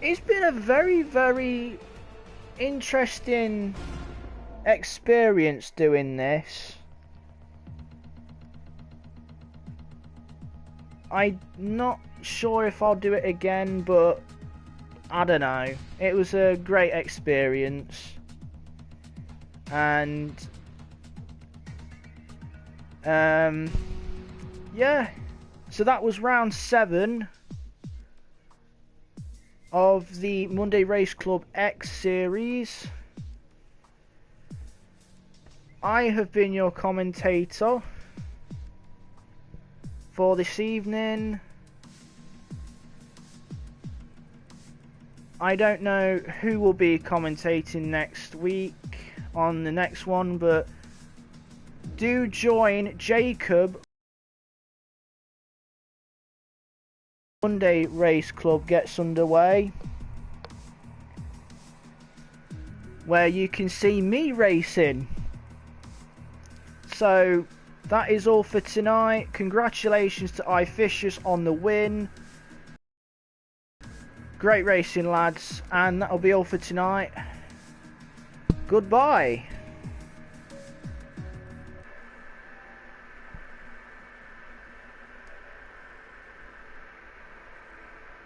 It's been a very, very interesting experience doing this. I'm not sure if I'll do it again, but I don't know. It was a great experience. And yeah, so that was round 7 of the Monday Race Club X series. I have been your commentator for this evening. I don't know who will be commentating next week on the next one, but do join Jacob. Monday Race Club gets underway, where you can see me racing. So that is all for tonight. Congratulations to iFishers on the win. Great racing, lads, and that'll be all for tonight. Goodbye.